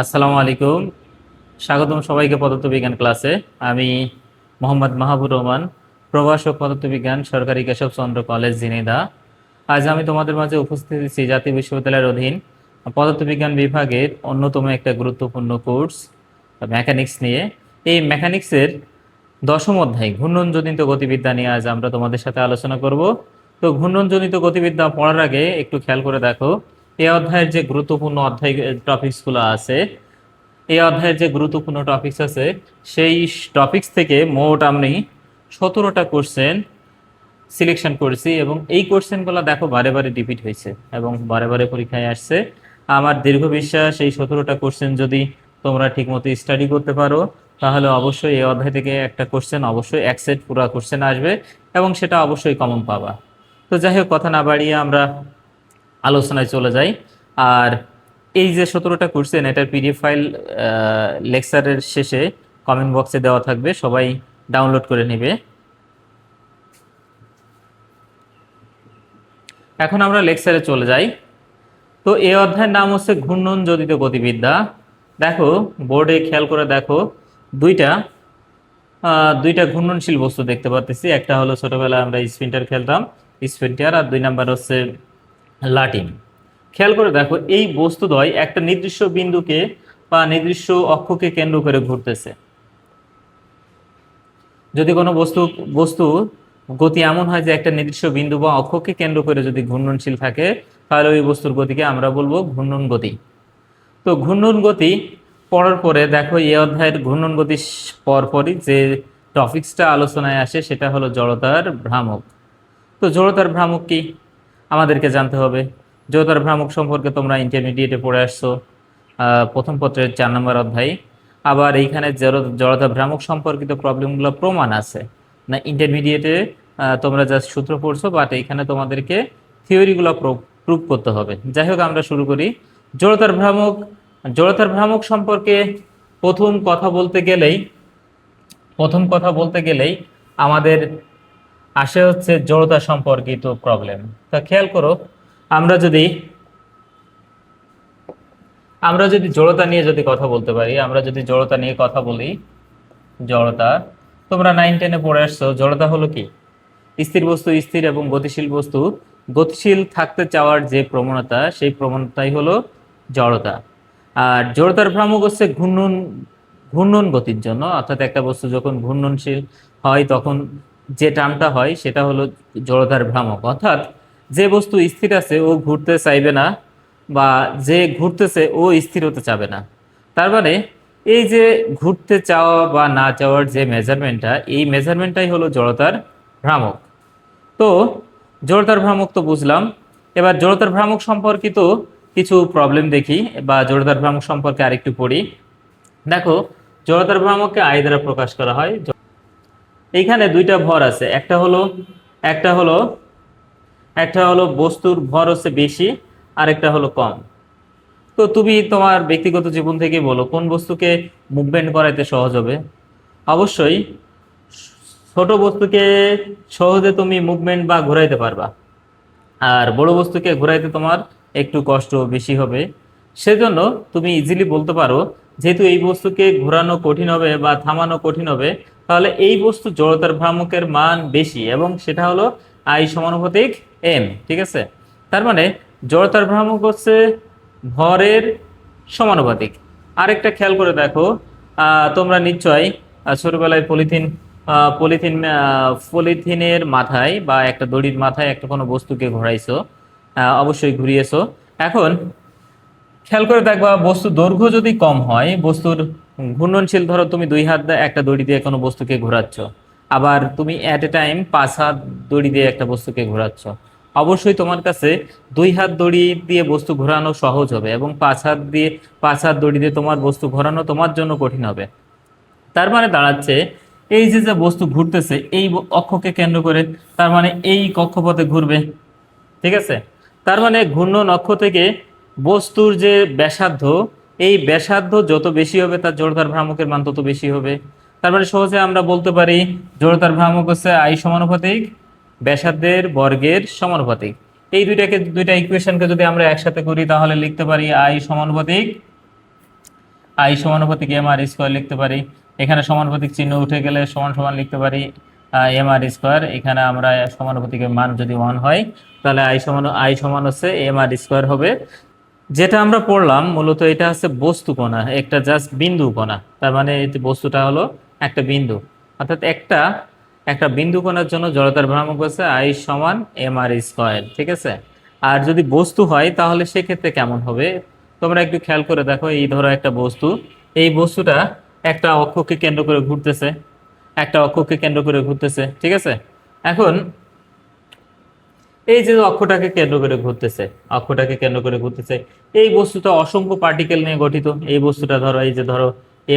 আসসালামু আলাইকুম। স্বাগতম সবাইকে পদার্থবিজ্ঞান ক্লাসে। আমি মোহাম্মদ মাহবুব রহমান, প্রভাষক পদার্থবিজ্ঞান, সরকারি কেশবচন্দ্র কলেজ, ঝিনাইদহ। আজ আমি তোমাদের মাঝে উপস্থিত আছি জাতীয় বিশ্ববিদ্যালয়ের অধীন পদার্থবিজ্ঞান বিভাগের অন্যতম একটা গুরুত্বপূর্ণ কোর্স মেকানিক্স নিয়ে। এই মেকানিক্সের দশম অধ্যায় ঘূর্ণনজনিত গতিবিদ্যা নিয়ে আজ আমরা তোমাদের সাথে আলোচনা করব। তো ঘূর্ণনজনিত গতিবিদ্যা পড়ার আগে একটু খেয়াল করে দেখো, এই অধ্যায়ের যে গুরুত্বপূর্ণ অধ্যায় টপিকসগুলো আছে, এই অধ্যায়ের যে গুরুত্বপূর্ণ টপিকস আছে, সেই টপিকস থেকে মোট আমি 17টা কোশ্চেন সিলেকশন করেছি এবং এই কোশ্চেনগুলো দেখো বারে বারে রিপিট হয়েছে এবং বারে বারে পরীক্ষায় আসছে। আমার দীর্ঘ বিশ্বাস এই 17টা কোশ্চেন যদি তোমরা ঠিকমতো স্টাডি করতে পারো, তাহলে অবশ্যই এই অধ্যায় থেকে একটা কোশ্চেন অবশ্যই এক সেট পুরো কোশ্চেন আসবে এবং সেটা অবশ্যই কমন পাবা। তো যাই হোক, কথা না বাড়িয়ে আমরা আলোচনায় চলে যাই। আর এই যে 17টা কোশ্চেন, এটার পিডিএফ ফাইল লেকচারের শেষে কমেন্ট বক্সে দেওয়া থাকবে, সবাই ডাউনলোড করে নেবে। এখন আমরা লেকচারে চলে যাই। তো এই অধ্যায়ের নাম হচ্ছে ঘূর্ণনজনিত গতিবিদ্যা। দেখো, বোর্ডে খেয়াল করে দেখো, দুইটা দুইটা ঘূর্ণনশীল বস্তু দেখতে পাচ্ছি। একটা হলো ছোটবেলায় আমরা স্পিন্টার খেলতাম, স্পিন্টার, আর দুই নাম্বার হচ্ছে লাটিম। খেয়াল করে দেখো, এই বস্তুদ্বয় একটা নির্দিষ্ট বিন্দুকে বা নির্দিষ্ট অক্ষকে কেন্দ্র করে ঘুরতেছে। যদি কোনো বস্তু বস্তু গতি এমন হয় যে একটা নির্দিষ্ট বিন্দু বা অক্ষকে কেন্দ্র করে যদি ঘূর্ণনশীল থাকে, তাহলে ওই বস্তুর গতিকে আমরা বলবো ঘূর্ণন গতি। তো ঘূর্ণন গতি পড়ার পরে দেখো, এই অধ্যায়ের ঘূর্ণন গতি পরপরই যে টপিক্সটা আলোচনায় আসে সেটা হলো জড়তার ভ্রামক। তো জড়তার ভ্রামক কি আমাদেরকে জানতে হবে। জড়তার ভ্রামক সম্পর্কে তোমরা ইন্টারমিডিয়েটে পড়ে আসছো, প্রথম পত্রের 4 নম্বর অধ্যায়। আবার এইখানে জড়তা ভ্রামক সম্পর্কিত প্রবলেমগুলো প্রমাণ আছে না, ইন্টারমিডিয়েটে তোমরা জাস্ট সূত্র পড়ছো, বাট এইখানে তোমাদেরকে থিওরিগুলো প্রুভ করতে হবে। যাই হোক, আমরা শুরু করি। জড়তার ভ্রামক জড়তার ভ্রামক সম্পর্কে প্রথম কথা বলতে গেলেই আমাদের আসে হচ্ছে জড়তা সম্পর্কিত প্রবলেম। তা খেয়াল করো, আমরা যদি আমরা যদি জড়তা নিয়ে যদি কথা বলতে পারি, আমরা যদি জড়তা নিয়ে কথা বলি, জড়তা, তোমরা 9-10-এ পড়ে আসছো। জড়তা হলো কি? স্থির বস্তু স্থির এবং গতিশীল বস্তু গতিশীল থাকতে চাওয়ার যে প্রবণতা, সেই প্রবণতাই হলো জড়তা। আর জড়তার ভ্রামক হচ্ছে ঘূর্ণন গতির জন্য, অর্থাৎ একটা বস্তু যখন ঘূর্ণনশীল হয় তখন যে টার্মটা হয় সেটা হলো জড়তার ভ্রামক। অর্থাৎ যে বস্তু স্থির আছে ও ঘুরতে চাইবে না, বা যে ঘুরতেছে ও স্থির হতে চাবে না। তার মানে এই যে ঘুরতে চাওয়া বা না চাওয়ার যে মেজারমেন্টটা, এই মেজারমেন্টটাই হলো জড়তার ভ্রামক। তো জড়তার ভ্রামক তো বুঝলাম। এবার জড়তার ভ্রামক সম্পর্কিত কিছু প্রবলেম দেখি, বা জড়তার ভ্রামক সম্পর্কে আরেকটু পড়ি। দেখো, জড়তার ভ্রামককে আই দ্বারা প্রকাশ করা হয়। এইখানে দুইটা ভর আছে, একটা হলো একটা হলো বস্তুর ভর হচ্ছে বেশি, আর একটা হলো কম। তো তুমি তোমার ব্যক্তিগত জীবন থেকে বলো, কোন বস্তুকে মুভমেন্ট করাইতে সহজ হবে? অবশ্যই ছোট বস্তুকে সহজে তুমি মুভমেন্ট বা ঘোরাইতে পারবা, আর বড় বস্তুকে ঘোরাইতে তোমার একটু কষ্ট বেশি হবে। সেজন্য তুমি ইজিলি বলতে পারো, যেহেতু এই বস্তুকে ঘোরানো কঠিন হবে বা থামানো কঠিন হবে, তাহলে এই বস্তু জড়তার ভ্রামকের মান বেশি, এবং সেটা হলো আই সমানুপাতিক এম। ঠিক আছে? তার মানে জড়তার ভ্রামক হচ্ছে ভরের সমানুপাতিক। আরেকটা খেয়াল করে দেখো, তোমরা নিশ্চয় ছোটবেলায় পলিথিনের মাথায় বা একটা দড়ির মাথায় একটা কোনো বস্তুকে ঘোরাইছো, অবশ্যই ঘুরিয়েছো। এখন খেয়াল করে দেখবা, বস্তুর দৈর্ঘ্য যদি কম হয়, বস্তুর ঘূর্ণনশীল, ধরো তুমি 2 হাত দিয়ে একটা দড়ি দিয়ে কোনো বস্তুকে ঘোরাচ্ছ, আবার তুমি এট এ টাইম 5 হাত দড়ি দিয়ে একটা বস্তুকে ঘোরাচ্ছ, অবশ্যই তোমার কাছে 2 হাত দড়ি দিয়ে বস্তু ঘোরানো সহজ হবে, এবং 5 হাত দড়ি দিয়ে তোমার বস্তু ঘোরানো তোমার জন্য কঠিন হবে। তার মানে দাঁড়াচ্ছে, এই যে যে বস্তু ঘুরতেছে এই অক্ষকে কেন্দ্র করে, তার মানে এই কক্ষপথে ঘুরবে। ঠিক আছে? তার মানে ঘূর্ণন অক্ষ থেকে বস্তুর যে ব্যাসার্ধ, এই ব্যাসার্ধ যত বেশি হবে তার জড়তার ভ্রামকের মান তত বেশি হবে। তার মানে সহজে আমরা বলতে পারি জড়তার ভ্রামক হচ্ছে আই সমানুপাতিক ব্যাসার্ধের বর্গের সমানুপাতিক। এই দুইটা ইকুয়েশনকে যদি আমরা একসাথে করি, তাহলে লিখতে পারি আই সমানুপাতিক আই সমানুপাতিক এম আর স্কোয়ার লিখতে পারি। এখানে সমানুপাতিক চিহ্ন উঠে গেলে সমান সমান লিখতে পারি এম আর স্কোয়ার। এখানে আমরা সমানুপাতিকের মান যদি 1 হয় তাহলে আই সমান হচ্ছে এম আর স্কোয়ার হবে। যেটা আমরা পড়লাম মূলত এটা হচ্ছে বস্তু কণা, একটা জাস্ট বিন্দু কণা। তার মানে এই যে বস্তুটা হলো একটা বিন্দু, অর্থাৎ একটা একটা বিন্দু কণার জন্য জড়তার ভ্রামক হচ্ছে আই সমান এম আর স্কোয়ার, ঠিক আছে। আর যদি বস্তু হয় তাহলে সেক্ষেত্রে কেমন হবে তোমরা একটু খেয়াল করে দেখো। এই ধরো একটা বস্তু, এই বস্তুটা একটা অক্ষকে কেন্দ্র করে ঘুরতেছে, একটা অক্ষকে কেন্দ্র করে ঘুরতেছে, ঠিক আছে। এখন এই যে অক্ষটাকে কেন্দ্র করে ঘুরতেছে, অক্ষটাকে কেন্দ্র করে ঘুরতেছে, এই বস্তুটা অসংখ্য পার্টিকেল নিয়ে গঠিত। এই বস্তুটা ধরো, এই যে ধরো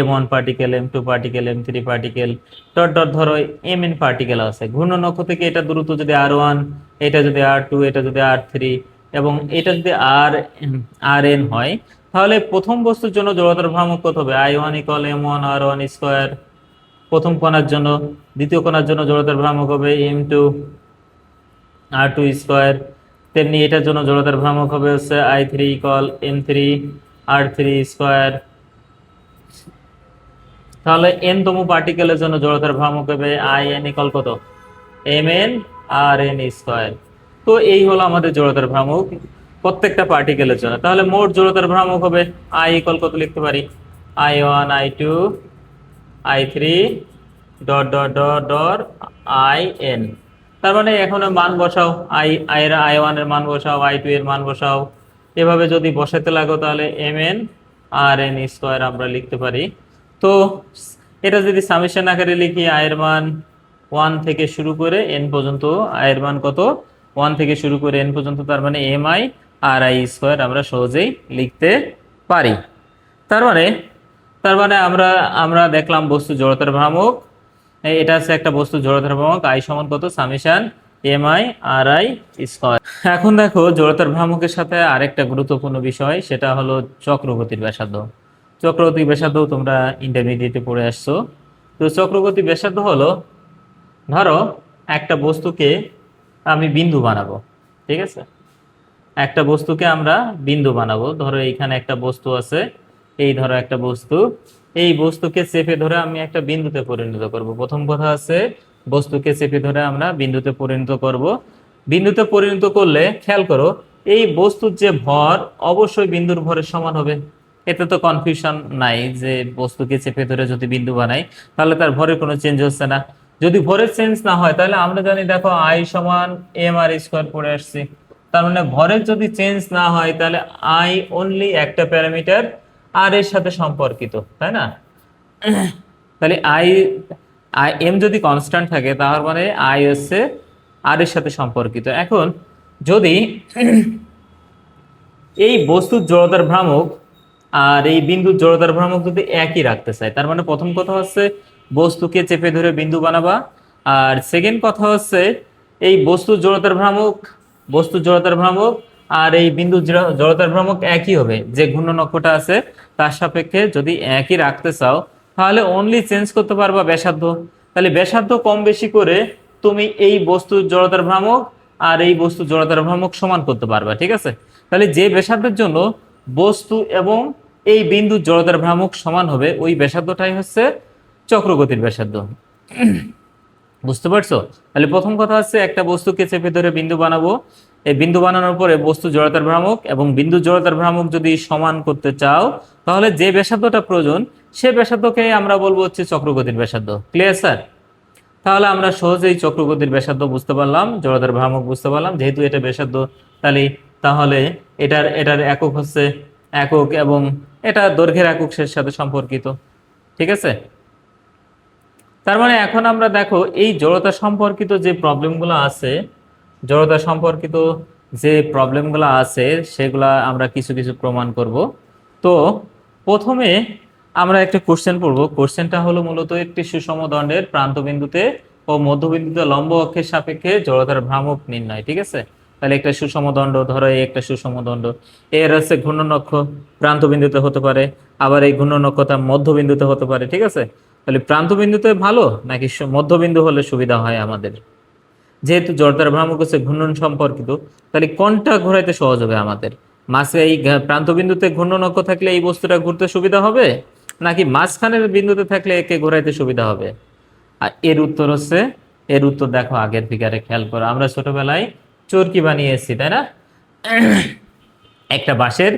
M1 particle, M2 particle, M3 particle, dot dot ধরো Mn পার্টিকেল আছে। ঘূর্ণন অক্ষ থেকে এটা দূরত্ব যদি R1, এটা যদি R2, এটা যদি R3 এবং এটা যদি Rn হয়, তাহলে প্রথম বস্তুর জন্য জড়তার ভ্রামক কত হবে? I1 = M1 R1 স্কয়ার প্রথম কণার জন্য। দ্বিতীয় কণার জন্য জড়তার ভ্রামক হবে M2 R2 স্কয়ার। তেমনি এটার জন্য জড়তার ভ্রামক হবে হচ্ছে I3 = M3 R3 স্কয়ার। তাহলে n তম পার্টিকেলের জন্য জড়তার ভ্রামক হবে In = কত? Mn Rn square. তো এই হলো আমাদের জড়তার ভ্রামক প্রত্যেকটা পার্টিকেলের জন্য। তাহলে মোট জড়তার ভ্রামক হবে I = কত লিখতে পারি? I1 I2 I3 dot dot dot dot In। তার মানে এখন মান বসাও, I1 এর মান বসাও, I2 এর মান বসাও। এভাবে যদি বসাতে লাগো তাহলে Mn Rn স্কয়ার আমরা লিখতে পারি। তো এটা যদি সামেশন আকারে লিখি, I এর মান 1 থেকে শুরু করে n পর্যন্ত, I এর মান কত? 1 থেকে শুরু করে n পর্যন্ত, তার মানে Mi Ri স্কয়ার আমরা সহজেই লিখতে পারি। তার মানে আমরা আমরা দেখলাম বস্তু জড়তার ভ্রামক, এটা হচ্ছে একটা বস্তু জড়তার ভ্রামক I সমান কত? Summation Mi Ri square. এখন দেখো জড়তার ভ্রামকের সাথে আরেকটা গুরুত্বপূর্ণ বিষয়, সেটা হলো চক্রগতির ব্যাসার্ধ। চক্রগতির ব্যাসার্ধ তোমরা ইন্টারমিডিয়েটে পড়ে আসছো। তো চক্রগতির ব্যাসার্ধ হলো, ধরো একটা বস্তুকে আমি বিন্দু বানাবো, ঠিক আছে। একটা বস্তুকে আমরা বিন্দু বানাবো। ধরো এইখানে একটা বস্তু আছে, এই ধরো একটা বস্তু, এই বস্তুকে চেপে ধরে আমি একটা বিন্দুতে পরিণত করব। প্রথম কথা আছে বস্তুকে চেপে ধরে আমরা বিন্দুতে পরিণত করব। বিন্দুতে পরিণত করলে খেয়াল করো, এই বস্তুর যে ভর অবশ্যই বিন্দুর ভরের সমান হবে। এতে তো কনফিউশন নাই যে বস্তুকে চেপে ধরে যদি বিন্দু বানাই তাহলে তার ভরের কোনো চেঞ্জ হচ্ছে না। যদি ভরের চেঞ্জ না হয় তাহলে আমরা জানি, দেখো I সমান mr স্কয়ার পড়ে আসছি। তার মানে ভরের যদি চেঞ্জ না হয় তাহলে I অনলি একটা প্যারামিটার আর এর সাথে সম্পর্কিত, তাই না? তাহলে এম যদি কনস্ট্যান্ট থাকে তার মানে I হচ্ছে আর এর সাথে সম্পর্কিত। এখন যদি এই বস্তুর জড়তার ভ্রামক আর এই বিন্দুর জড়তার ভ্রামক যদি একই রাখতে চাই, তার মানে প্রথম কথা হচ্ছে বস্তুকে চেপে ধরে বিন্দু বানাবা। আর সেকেন্ড কথা হচ্ছে এই বস্তুর জড়তার ভ্রামক, বস্তুর জড়তার ভ্রামক আর এই বিন্দুর জড়তার ভ্রামক একই হবে। যে ঘূর্ণন অক্ষটা আছে তার সাপেক্ষে যদি একই রাখতে চাও তাহলে অনলি চেঞ্জ করতে পারবা ব্যাসার্ধ। তাহলে ব্যাসার্ধ কম বেশি করে তুমি এই বস্তুর জড়তার ভ্রামক আর এই বস্তুর জড়তার ভ্রামক সমান করতে পারবা, ঠিক আছে। তাহলে যে ব্যাসার্ধের জন্য বস্তু এবং এই বিন্দুর জড়তার ভ্রামক সমান হবে, ওই ব্যাসার্ধটাই হচ্ছে চক্রগতির ব্যাসার্ধ। বুঝতে পারছো? তাহলে প্রথম কথা হচ্ছে একটা বস্তুকে চেপে ধরে বিন্দু বানাবো। এই বিন্দু বানানোর পরে বস্তু জড়তার ভ্রামক এবং বিন্দু জড়তার ভ্রামক যদি সমান করতে চাও তাহলে যে ব্যাসার্ধটা প্রয়োজন সে ব্যাসার্ধকে আমরা বলবো হচ্ছে চক্রগতির ব্যাসার্ধ। Clear sir? তাহলে আমরা সহজেই চক্রগতির ব্যাসার্ধ বুঝতে পারলাম, জড়তার ভ্রামক বুঝতে পারলাম। যেহেতু এটা ব্যাসার্ধ তাহলে এটার এটার একক হচ্ছে একক এবং এটা দৈর্ঘ্যের এককের সাথে সম্পর্কিত, ঠিক আছে। তার মানে এখন আমরা দেখো এই জড়তা সম্পর্কিত যে প্রবলেমগুলো আছে, জড়তা সম্পর্কিত যে প্রবলেমগুলো আছে সেগুলা আমরা কিছু কিছু প্রমাণ করব। তো প্রথমে আমরা একটা কোশ্চেন পড়বো। কোশ্চেনটা হলো মূলত একটি সুষম দণ্ডের প্রান্তবিন্দুতে ও মধ্যবিন্দুতে লম্ব অক্ষের সাপেক্ষে জড়তার ভ্রামক নির্ণয়, ঠিক আছে। তাহলে একটা সুষম দণ্ড, ধরো এই একটা সুষম দণ্ড, এর হচ্ছে ঘূর্ণন অক্ষ প্রান্তবিন্দুতে হতে পারে, আবার এই ঘূর্ণন অক্ষটা মধ্যবিন্দুতে হতে পারে, ঠিক আছে। তাহলে প্রান্তবিন্দুতে ভালো নাকি মধ্যবিন্দু হলে সুবিধা হয় আমাদের? যেহেতু জড়তার ভ্রামক হচ্ছে ঘূর্ণন সম্পর্কিত, তাহলে কোনটা ঘোরাইতে সহজ হবে আমাদের? মাঝে এই প্রান্তবিন্দুতে ঘূর্ণন অক্ষ থাকলে এই বস্তুটা ঘুরতে সুবিধা হবে, নাকি মাঝখানের বিন্দুতে থাকলে একে ঘোরাইতে সুবিধা হবে? আর এর উত্তর হচ্ছে, এর উত্তর দেখো আগের ফিগারে খেয়াল করো, আমরা ছোটবেলায় চরকি বানিয়ে এসেছি তাই না? একটা বাঁশের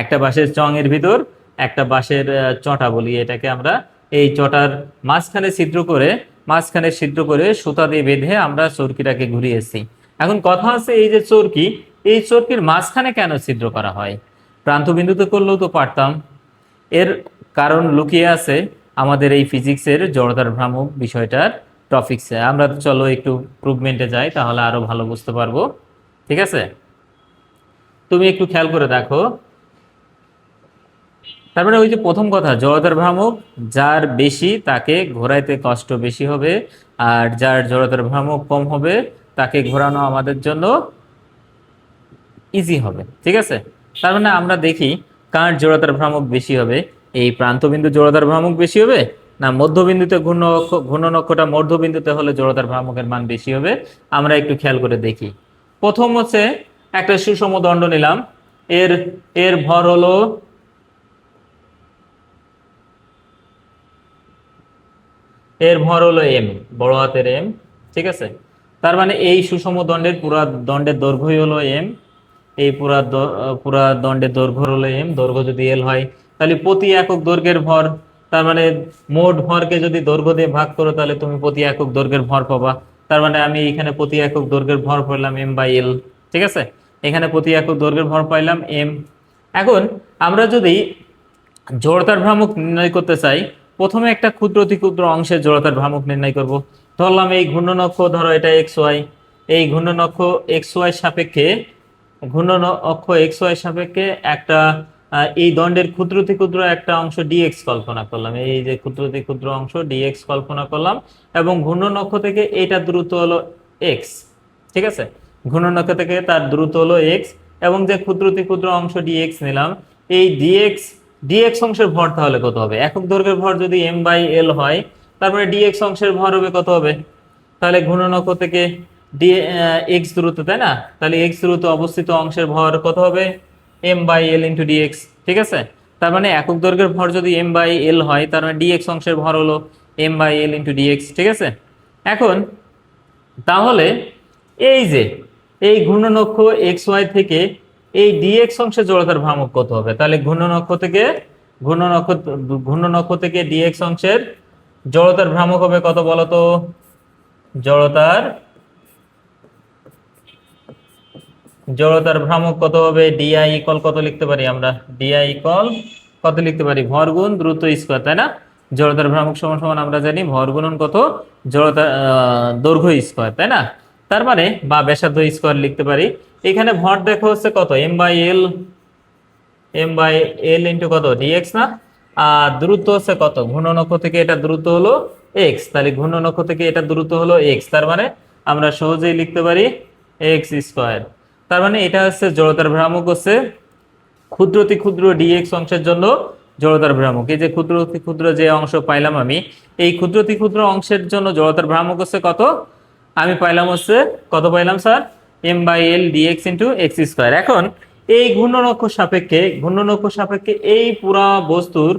একটা বাঁশের চঙের ভিতর একটা বাঁশের চটা বলি এটাকে আমরা, এই চটার মাঝখানে ছিদ্র করে সুতা দিয়ে বেঁধে আমরা চরকিটাকে ঘুরিয়েছি। এখন কথা আছে এই যে চরকি, এই চরকির মাঝখানে কেন ছিদ্র করা হয়? প্রান্তবিন্দুতে করলেও তো পারতাম। এর কারণ লুকিয়ে আছে আমাদের এই ফিজিক্সের জড়তার ভ্রামক বিষয়টার টপিকসে। আমরা চলো একটু প্রুভমেন্টে যাই, তাহলে আরো ভালো বুঝতে পারবো। ঠিক আছে, তুমি একটু খেয়াল করে দেখো। তার মানে ওই যে প্রথম কথা, জড়তার ভ্রামক যার বেশি তাকে ঘোরাইতে কষ্ট বেশি হবে, আর যার জড়তার ভ্রামক কম হবে তাকে ঘোরানো আমাদের জন্য ইজি হবে। ঠিক আছে, তার মানে আমরা দেখি কার জড়তার ভ্রামক বেশি হবে। এই প্রান্তবিন্দু জড়তার ভ্রামক বেশি হবে, না মধ্যবিন্দুতে ঘূর্ণন অক্ষটা মধ্যবিন্দুতে হলে জড়তার ভ্রামকের মান বেশি হবে? আমরা একটু খেয়াল করে দেখি। প্রথম হচ্ছে একটা সুষম দণ্ড নিলাম, এর এর ভর হলো এম, বড় হাতের এম। ঠিক আছে, তার মানে এই সুষম দণ্ডের পুরা দণ্ডের দৈর্ঘ্যই হলো এম। এই পুরা দণ্ডের দৈর্ঘ্য হলো এম। দৈর্ঘ্য যদি এল হয় তাহলে প্রতি একক দৈর্ঘ্যের ভর, তার মানে মোট ভরকে যদি দৈর্ঘ্য দিয়ে ভাগ করো তাহলে তুমি প্রতি একক দৈর্ঘ্যের ভর পাবা। তার মানে আমি এখানে প্রতি একক দৈর্ঘ্যের ভর পেলাম এম বাই এল। ঠিক আছে, এখানে প্রতি একক দৈর্ঘ্যের ভর পাইলাম এম। এখন আমরা যদি জড়তার ভ্রামক নির্ণয় করতে চাই, প্রথমে একটা ক্ষুদ্র অতি ক্ষুদ্র অংশের জড়তার ভ্রামক নির্ণয় করব। ধরলাম এই ঘূর্ণন অক্ষ, ধরো এটা এক্স ওয়াই, এই ঘূর্ণন অক্ষ এক্স ওয়াই সাপেক্ষে, ঘূর্ণন অক্ষ এক্স ওয়াই সাপেক্ষে একটা এই দণ্ডের ক্ষুদ্র অতি ক্ষুদ্র একটা অংশ ডিএক্স কল্পনা করলাম, এই যে ক্ষুদ্র অতি ক্ষুদ্র অংশ ডিএক্স কল্পনা করলাম, এবং ঘূর্ণন অক্ষ থেকে এটা দূরত্ব হলো এক্স। ঠিক আছে, ঘূর্ণন অক্ষ থেকে তার দূরত্ব হলো এক্স, এবং যে ক্ষুদ্র অতি ক্ষুদ্র অংশ ডিএক্স নিলাম, এই ডিএক্স ডিএক্স অংশের ভর তাহলে কত হবে? একক দৈর্ঘ্যের ভর যদি এম বাই এল হয়, তারপরে ডিএক্স অংশের ভর হবে কত হবে? তাহলে ঘূর্ণন অক্ষ থেকে ডি এক্স দূরত্ব, তাই না? তাহলে এক্স দূরত্ব অবস্থিত অংশের ভর কত হবে? M by L into dx. ঠিক আছে, তার মানে একক দৈর্ঘ্যের ভর যদি এম বাই এল হয়, তার মানে ডিএক্স অংশের ভর হলো M by L into dx. ঠিক আছে, এখন তাহলে এই যে এই ঘূর্ণন অক্ষ এক্স ওয়াই থেকে এই ডিএক্স অংশের জড়তার ভ্রামক কত হবে? তাহলে ঘূর্ণন অক্ষ ঘূর্ণন অক্ষ থেকে ডিএক্স অংশের জড়তার ভ্রামক হবে কত বলতো? জড়তার জড়তার ভ্রামক কত হবে? ডিআই ইকুয়াল কত লিখতে পারি আমরা? ডিআই ইকুয়াল কত লিখতে পারি? ভর গুণ দ্রুত স্কয়ার, তাই না? জড়তার ভ্রামক সমান সমান আমরা জানি ভর গুণন কত? জড়তা দৈর্ঘ্য স্কয়ার, তাই না? তার মানে বা ব্যাসার্ধ স্কয়ার লিখতে পারি। এখানে ভর দেখো হচ্ছে কত? এম বাই এল ইন্টু কত? ডিএক্স না? আর দূরত্ব হচ্ছে কত? ঘূর্ণন অক্ষ থেকে এটা দূরত্ব হলো এক্স, তাহলে ঘূর্ণন অক্ষ থেকে এটা দূরত্ব হলো এক্স, তার মানে আমরা সহজেই লিখতে পারি এক্স স্কয়ার। তার মানে এটা হচ্ছে জড়তার ভ্রামক হচ্ছে ক্ষুদ্র অতি ক্ষুদ্র ডিএক্স অংশের জন্য জড়তার ভ্রামক। এই যে ক্ষুদ্র অতি ক্ষুদ্র যে অংশ পাইলাম আমি, এই ক্ষুদ্র অতি ক্ষুদ্র অংশের জন্য জড়তার ভ্রামক হচ্ছে কত? আমি পাইলাম হচ্ছে কত পাইলাম sir? M by L dx into x square. এখন এই ঘূর্ণন অক্ষ সাপেক্ষে এই পুরা বস্তুর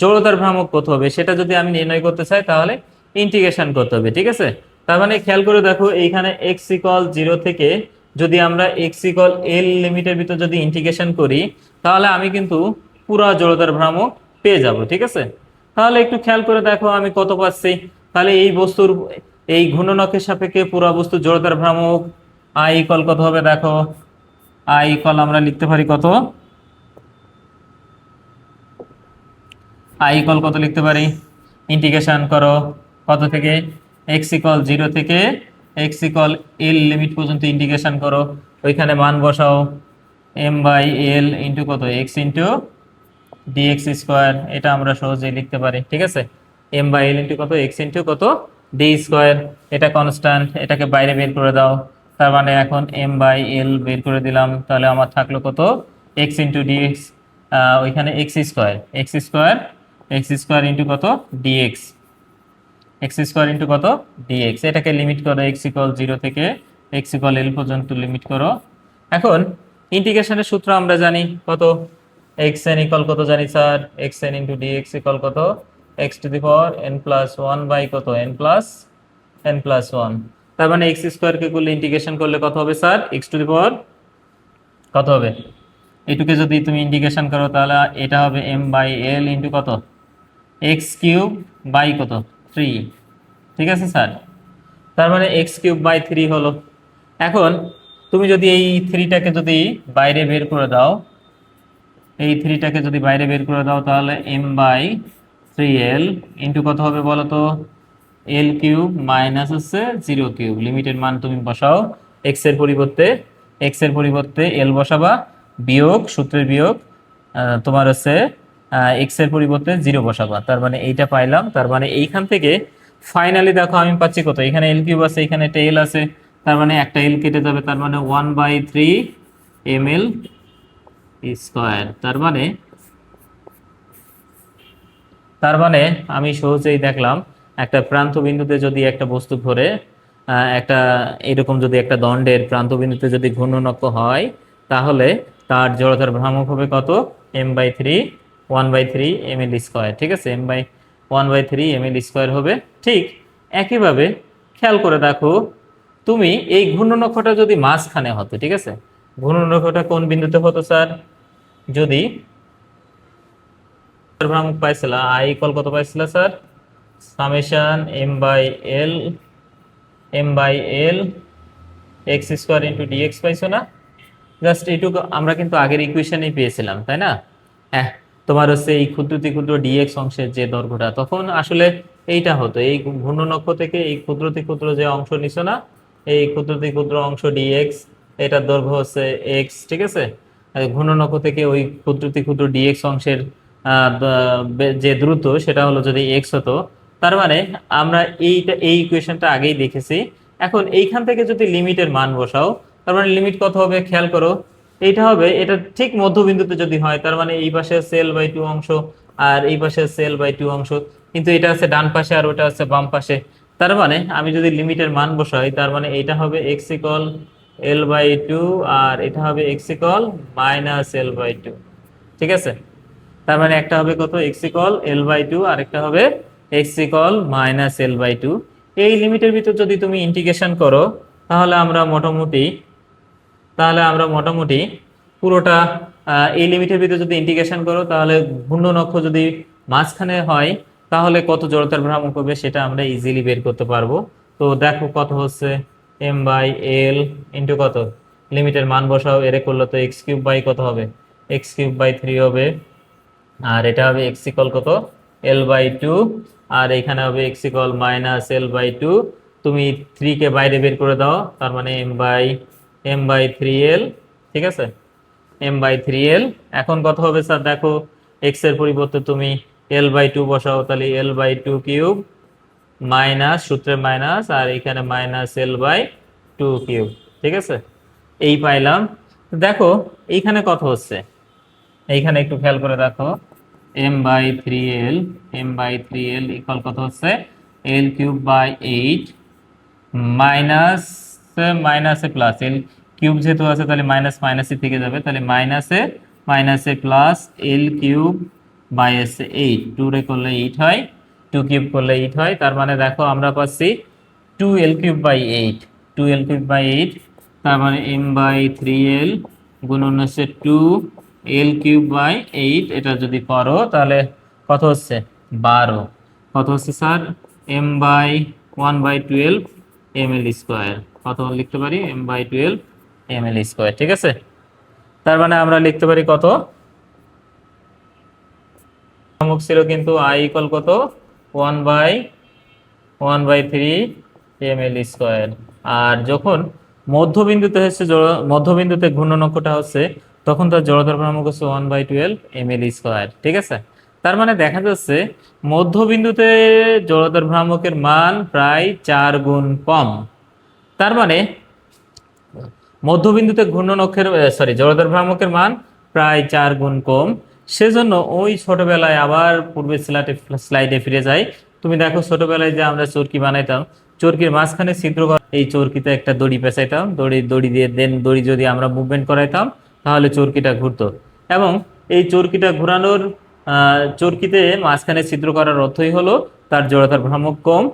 জড়তার ভ্রামক কত হবে সেটা যদি আমি নির্ণয় করতে চাই, তাহলে ইন্টিগ্রেশন করতে হবে। ঠিক আছে, তার মানে খেয়াল করে দেখো, এইখানে এক্স ইকুয়াল 0 থেকে যদি আমরা এক্স ইকুয়াল এল লিমিটের ভিতর যদি ইন্টিগ্রেশন করি, তাহলে আমি কিন্তু পুরা জড়তার ভ্রামক পেয়ে যাব। ঠিক আছে, তাহলে একটু খেয়াল করে দেখো আমি কত পাচ্ছি। তাহলে এই বস্তুর এই ঘূর্ণন অক্ষের সাপেক্ষে পুরা বস্তুর জড়তার ভ্রামক আই ইকুয়াল কত হবে? দেখো আই ইকুয়াল আমরা লিখতে পারি কত? আই ইকুয়াল কত লিখতে পারি? ইন্টিগ্রেশন করো কত থেকে? এক্স ইকুয়াল 0 থেকে এক্স ইকুয়াল এল লিমিট পর্যন্ত ইন্টিগ্রেশন করো, ওইখানে মান বসাও এম বাই এল ইন্টু কত? X into dx square. এটা আমরা সহজেই লিখতে পারি। ঠিক আছে, এম বাই এল ইন্টু কত? এক্স ইন্টু কত? D square. এটা কনস্ট্যান্ট, এটাকে বাইরে বের করে দাও। তার মানে এখন এম বাই এল বের করে দিলাম, তাহলে আমার থাকলো কত? এক্স ইন্টু ডিএক্স, ওইখানে এক্স স্কোয়ার ইন্টু কত? ডিএক্স, এক্স স্কোয়ার ইন্টু কত? ডিএক্স। এটাকে লিমিট করো এক্স ইকুয়াল 0 থেকে এক্স ইকুয়াল এল পর্যন্ত লিমিট করো। এখন ইন্টিগ্রেশনের সূত্র আমরা জানি কত, এক্স এন ইকুয়াল কত জানি sir, x n into dx equal কত, x to the power n plus one by কত এন প্লাস ওয়ান। তার মানে এক্স স্কোয়ারকে করলে ইন্টিগ্রেশন করলে কত হবে sir, x to the power কত হবে, এটুকে যদি তুমি ইন্টিগ্রেশন করো তাহলে এটা হবে এম বাই এল ইন্টু কত, এক্স কিউব বাই কত 3। ঠিক আছে স্যার, তার মানে এক্স কিউব বাই 3 হলো। এখন তুমি যদি এই 3টাকে যদি বাইরে বের করে দাও, এই 3টাকে যদি বাইরে বের করে দাও তাহলে এম বাই 3 এল ইন্টু কত হবে বলো তো, এল কিউব মাইনাস হচ্ছে 0 কিউব। লিমিটের মান তুমি বসাও, এক্স এর পরিবর্তে এল বসাবা, বিয়োগ সূত্রের বিয়োগ, তোমার হচ্ছে এক্স এর পরিবর্তে 0 বসাবা। তার মানে এইটা পাইলাম। তার মানে এইখান থেকে ফাইনালি দেখো আমি পাচ্ছি কত, এখানে এল কিউব আছে, এখানে একটা এল আছে, তার মানে একটা এল কেটে যাবে, তার মানে 1/3 ml স্কয়ার। তার মানে আমি সহজেই দেখলাম একটা প্রান্ত বিন্দুতে যদি একটা বস্তু ঘোরে, একটা এরকম যদি একটা দণ্ডের প্রান্ত বিন্দুতে যদি ঘূর্ণনক্ষ হয়, তাহলে তার জড়তার ভ্রামক হবে কত, m/3 1/3 ml স্কয়ার। ঠিক আছে, m/1/3 ml স্কয়ার হবে। ঠিক একইভাবে খেয়াল করে দেখো, তুমি এই ঘূর্ণনক্ষটা যদি মাঝখানে হতো, ঠিক আছে, ঘূর্ণনক্ষটা কোন বিন্দুতে হতো স্যার, যদি ভ্রামক পাইছিলা আই ইকুয়াল কত পাইছিলা sir, summation M by L x square into dx পাইছো না? জাস্ট এইটুকু আমরা কিন্তু আগের ইকুয়েশনেই পেয়েছিলাম, তাই না? হ্যাঁ, তোমার হচ্ছে এই ক্ষুদ্রতি ক্ষুদ্র ডিএক্স অংশের যে দৈর্ঘ্যটা, তখন আসলে এইটা হতো, এই ঘূর্ণনক্ষ থেকে এই ক্ষুদ্রতি ক্ষুদ্র যে অংশ নিছো না, এই ক্ষুদ্রতি ক্ষুদ্র অংশ ডিএক্স, এটার দৈর্ঘ্য হচ্ছে এক্স। ঠিক আছে, আর ঘূর্ণনক্ষ থেকে ওই ক্ষুদ্রতি ক্ষুদ্র ডিএক্স অংশের যে দ্রুত সেটা হলো যদি এক্স হতো, তার মানে আমরা এই ইকুয়েশনটা আগেই দেখেছি। এখন এইখান থেকে যদি লিমিটের মান বসাও, তার মানে লিমিট কত হবে খেয়াল করো, এইটা হবে, এটা ঠিক মধ্যবিন্দুতে যদি হয়, তার মানে এই পাশে সেল/2 অংশ আর এই পাশে সেল/2 অংশ, কিন্তু এটা আছে ডান পাশে আর ওটা আছে বাম পাশে। তার মানে আমি যদি লিমিটের মান বসাই, তার মানে এইটা হবে এক্স ইকুয়াল l/2 আর এটা হবে এক্স ইকুয়াল মাইনাস l/2। ঠিক আছে, তার মানে একটা হবে কত, এক্স ইকুয়াল l/2 আর একটা হবে এক্স ইকুয়াল মাইনাস l/2। এই লিমিটের ভিতর যদি তুমি ইন্টিগ্রেশন করো, তাহলে আমরা মোটামুটি পুরোটা এই লিমিটের ভিতরে যদি ইন্টিগ্রেশন করো, তাহলে ঘূর্ণনক্ষ যদি মাঝখানে হয়, তাহলে কত জড়তার ভ্রামক হবে সেটা আমরা ইজিলি বের করতে পারবো। তো দেখো কত হচ্ছে, m/l ইন্টু কত, লিমিটের মান বসাও, এর করলে তো এক্স কিউব বাই কত হবে, এক্স কিউব বাই 3 হবে, আর এটা হবে এক্স ইকুয়াল কত, l/2, আর এখানে হবে এক্স ইকুয়াল মাইনাস l/2। তুমি 3 কে বাইরে বের করে দাও, তার মানে m/3l। ঠিক আছে, m/3l। এখন কত হবে স্যার দেখো, এক্স এর পরিবর্তে তুমি l/2 বসাও, তাহলে l/2 কিউব মাইনাস সূত্রে মাইনাস, আর এখানে মাইনাস l/2 কিউব। ঠিক আছে, এই পাইলাম। দেখো এইখানে কত হচ্ছে, এইখানে একটু খেয়াল করে দেখো, m/3l ইকুয়াল কত হচ্ছে, l কিউব বাই 8 মাইনাস মাইনাসে প্লাস, এল কিউব যেহেতু আছে তাহলে মাইনাস মাইনাসই থেকে যাবে, তাহলে মাইনাসে প্লাস এল কিউব বাই এসে 8, 2 রে করলে 8 হয়, 2 কিউব করলে 8 হয়। তার মানে দেখো আমরা পাচ্ছি 2l3/8, তার মানে m/3l গুণন হচ্ছে 2l3/8। এটা যদি করো তাহলে কত হচ্ছে 12, কত হচ্ছে স্যার, m/1/12 ml স্কোয়ার। কত লিখতে পারি, m/12 ml স্কোয়ার। ঠিক আছে, তার মানে আমরা লিখতে পারি কত, ভ্রামক ছিল কিন্তু i ইকুয়াল কত, 1/3 ml স্কোয়ার। আর যখন মধ্যবিন্দুতে ঘূর্ণনক্ষটা হচ্ছে, তখন তার জড়তার ভ্রামক হচ্ছে 1/12 ml স্কোয়ার। ঠিক আছে, তার মানে দেখা যাচ্ছে মধ্যবিন্দুতে জড়তার ভ্রামকের মান প্রায় 4 গুণ কম। তার মানে মধ্যবিন্দুতে জড়তার ভ্রামকের মান প্রায় 4 গুণ কম। সেজন্য ওই ছোটবেলায় আবার পূর্বের স্লাইডে ফিরে যাই। তুমি দেখো ছোটবেলায় যে আমরা চরকি বানাইতাম, চরকির মাঝখানে ছিদ্র করা, এই চরকিতে একটা দড়ি পেঁচাইতাম, দড়ি দিয়ে দেন দড়ি যদি আমরা মুভমেন্ট করাইতাম, তাহলে চরকিটা ঘুরতো। এবং এই চরকিটা ঘোরানোর চরকিতে মাঝখানে ছিদ্র করার অর্থই হলো তার জড়তার ভ্রামক কম